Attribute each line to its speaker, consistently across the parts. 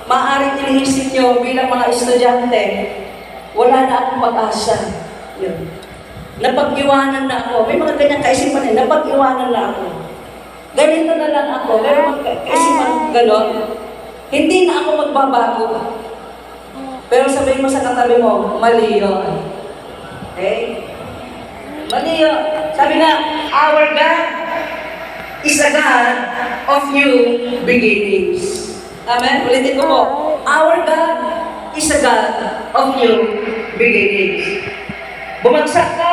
Speaker 1: Maaaring iniisip nyo bilang mga estudyante, wala na akong pag-asa. Yun. Napag-iwanan na ako. May mga ganyang kaisipan eh, napag-iwanan na ako. Ganito na lang ako. Meron mga kaisipan gano'n. Hindi na ako magbabago. Pero sabihin mo sa katabi mo, mali yun. Okay? Mali yun. Sabi nga, our God is a God of new beginnings. Amen? Ulitin ko po. Our God is a God of new beginnings. Bumagsak ka,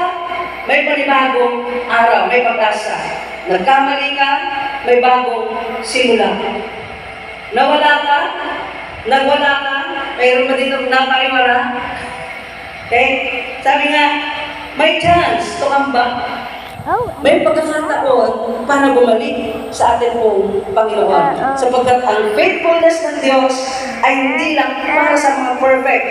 Speaker 1: may panibagong araw, may pag-asa. Nagkamali ka, may bagong simula. Nawala ka, nagwala ka, mayroon ba dito napariwara? Okay? Sabi nga, may chance to come back. May pagkakataon para bumalik sa atin pong Panginoon. Sapagkat ang faithfulness ng Diyos ay hindi lang para sa mga perfect.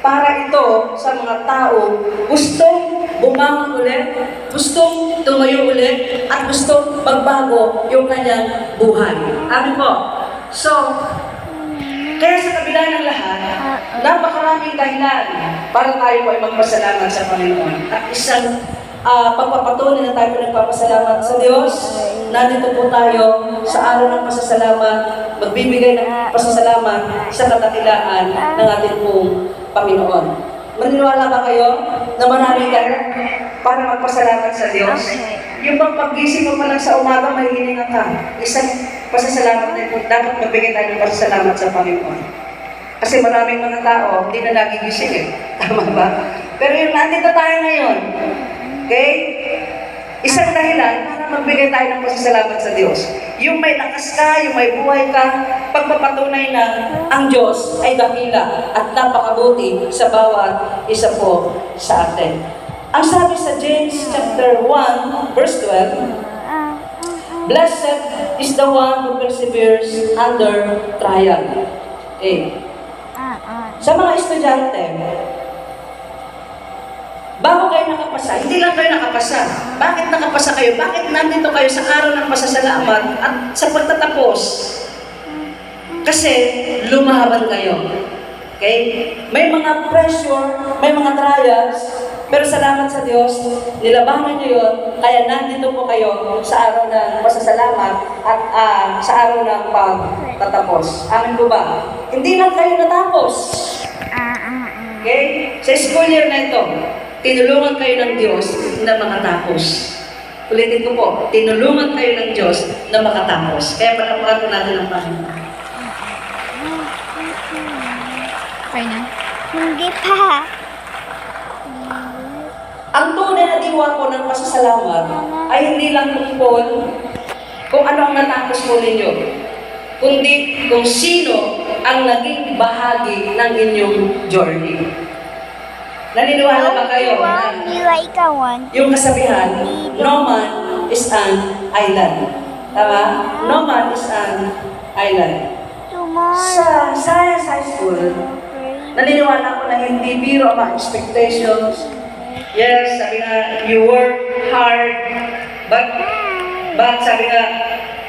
Speaker 1: Para ito sa mga tao gustong bumangon ulit, gustong tumayo ulit, at gustong magbago yung kanyang buhay. Amin po. So, kaya sa kabila ng lahat, napakaraming dahilan para tayo po ay magpasalamat sa Panginoon. At isang pagpapatunay na tayo nagpapasalamat sa Diyos, nandito po tayo sa araw ng pasasalamat, magbibigay ng pasasalamat sa kadakilaan ng ating pong Panginoon. Maniniwala ba kayo na marami kayo para magpasalamat sa Diyos? Yung bang pag-gising mo pa lang sa umaga, may hininga ka. Isang pasasalamat na ito, dapat magbigay tayo ng pasasalamat sa Panginoon. Kasi maraming mga tao, hindi na nagigising eh. Tama ba? Pero yung nandito tayo ngayon, okay? Isang dahilan para magbigay tayo ng pasasalamat sa Diyos. Yung may lakas ka, yung may buhay ka, pagpapatunay na ang Diyos ay dakila at napakabuti sa bawat isa po sa atin. Ang sabi sa James chapter 1, verse 12, Blessed is the one who perseveres under trial. Okay. Sa mga estudyante, bago kayo nakapasa, hindi lang kayo nakapasa. Bakit nakapasa kayo? Bakit nandito kayo sa araw ng pasasalamat at sa pagtatapos? Kasi lumaban kayo. Okay? May mga pressure, may mga trials, pero salamat sa Diyos, nilabanan niyo yun, kaya nandito po kayo sa araw ng pasasalamat at sa araw ng pagtatapos. Amin po ba? Hindi lang kayo natapos. Okay? Sa school year na ito, tinulungan kayo ng Diyos na makatapos. Ulitin ko po, tinulungan kayo ng Diyos na makatapos. Kaya palapakan po natin ang Panginoon.
Speaker 2: Okay na? Hindi pa.
Speaker 1: Ang tunay na diwa po ng pasasalamat ay hindi lang tungkol kung ano ang natapos po ninyo, kundi kung sino ang naging bahagi ng inyong journey. Naniniwala ba kayo na yung kasabihan, no man is an island? Tama? No man is an island. Sa Science High School, naniniwala ko na hindi biro ang mga expectations. Yes, sabi nga, you work hard, but sabi nga,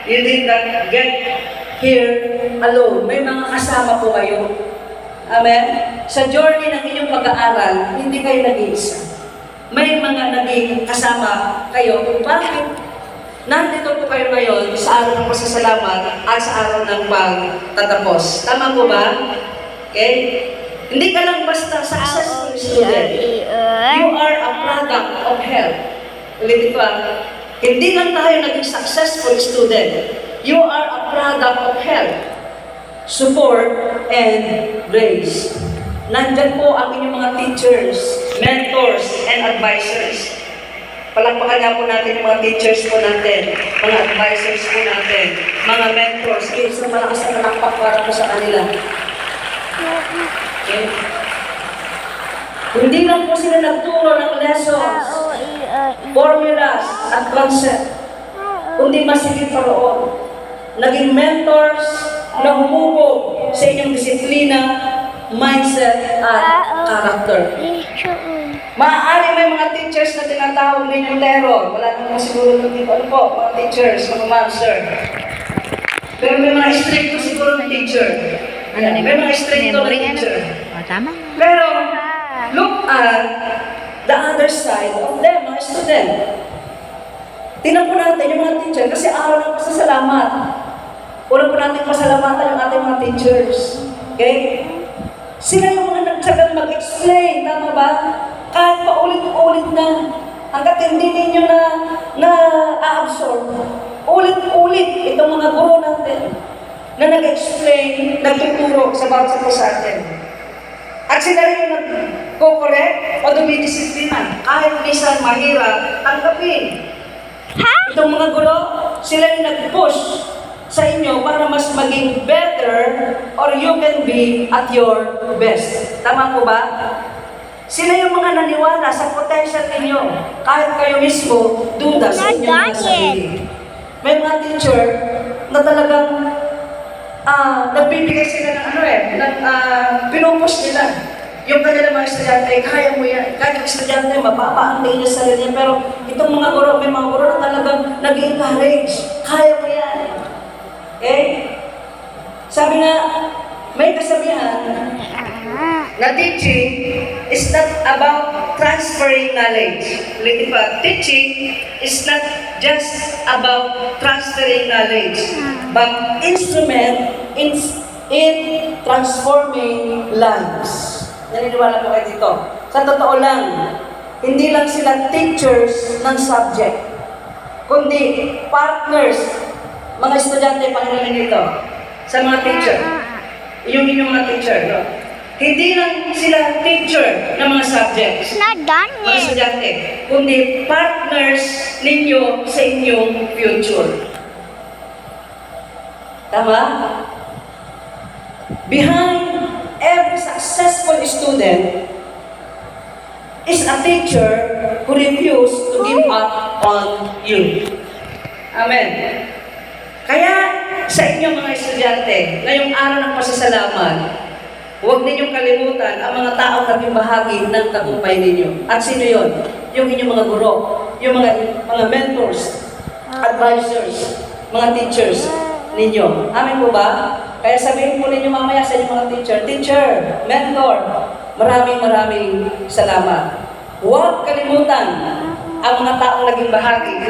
Speaker 1: you did not get here alone. May mga kasama po kayo. Amen? Sa journey ng inyong pag-aaral, hindi kayo nag-iisa. May mga naging kasama kayo. Bakit? Nandito po kayo ngayon sa araw ng pasasalamat at sa araw ng pagtatapos. Tama po ba? Okay? Hindi ka lang basta successful student. You are a product of health. Ulitin ko hindi lang tayo naging successful student. You are a product of health, support, and grace. Nandyan po ang inyong mga teachers, mentors, and advisors. Palakpakan nga po natin yung mga teachers po natin, mga advisors po natin, mga mentors. Isang malakas na palakpak para po sa kanila. Okay. Hindi lang po sila nagturo ng lessons, formulas, at concept, kundi masigit pa roon. Naging mentors na humubog sa inyong disiplina, mindset, at character. Maaari may mga teachers na tinatawag ninyong terror. Wala naman siguro dito, ano po, mga teachers, mga ma'am, sir. Pero may mga stricto siguro ng teacher. Yan. May mga stricto na
Speaker 2: memory,
Speaker 1: teacher.
Speaker 2: Tama.
Speaker 1: Pero, look at the other side of them, mga student. Tingnan po natin yung mga teacher kasi araw ng pasasalamat. Una po natin pasalamatan yung ating mga teachers. Okay? Sila yung mga nagsagang mag-explain, tama ba? Kahit pa ulit-ulit na, hanggat hindi ninyo na-absorb, ulit-ulit itong mga guro natin na nag-explain, nagtuturo sa bawat isa sa atin. At sila rin yung nag-correct o dumidisiplina. Kahit minsan mahirap, tanggapin. Itong mga guro, sila yung nag-push sa inyo para mas maging better or you can be at your best. Tama po ba? Sila yung mga naniwala sa potential ninyo. Kahit kayo mismo, duda sa inyong mga sarili. May mga teacher na talagang nagbibigay sila ng pinupush nila. Yung kanilang mga estudyante, kaya mo yan. Kahit yung estudyante, mapapaantay niya sa sarili niya. Pero itong mga guro, may mga guro na talagang nag-encourage. Kaya mo yan. Okay? Sabi nga, may kasabihan na teaching is not about transferring knowledge. Ulitin pa, teaching is not just about transferring knowledge, but instrument in transforming lives. Naniniwala po kayo dito. Sa totoo lang, hindi lang sila teachers ng subject, kundi partners. Mga estudyante, pangalaman nito sa mga teacher. Yung inyong mga teacher, no? Hindi lang sila teacher ng mga subjects,
Speaker 2: Not done
Speaker 1: mga
Speaker 2: yet.
Speaker 1: estudyante, kundi partners ninyo sa inyong future. Tama? Behind every successful student is a teacher who refused to give up on you. Amen. Kaya sa inyo mga estudyante, ngayong araw ng pasasalamat, huwag ninyong kalimutan ang mga taong naging bahagi ng tagumpay ninyo. At sino yon? Yung inyong mga guro, yung mga mentors, advisors, mga teachers ninyo. Amin po ba? Kaya sabihin po ninyo mamaya sa inyong mga teacher, mentor, maraming salamat. Huwag kalimutan ang mga taong naging bahagi